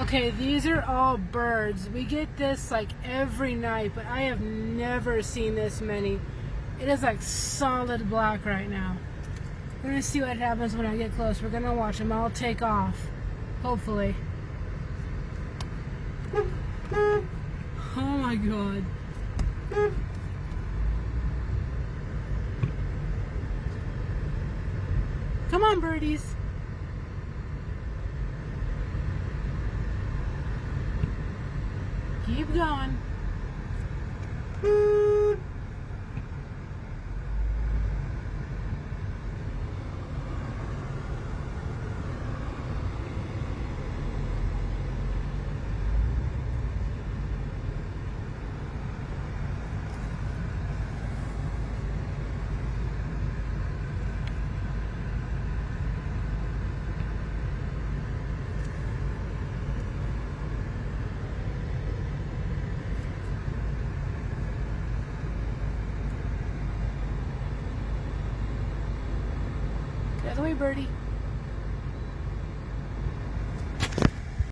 Okay, these are all birds. We get this like every night, but I have never seen this many. It is like solid black right now. We're gonna see what happens when I get close. We're gonna watch them all take off, hopefully. Oh my god. Come on, birdies. Keep going. Get out of the way, birdie.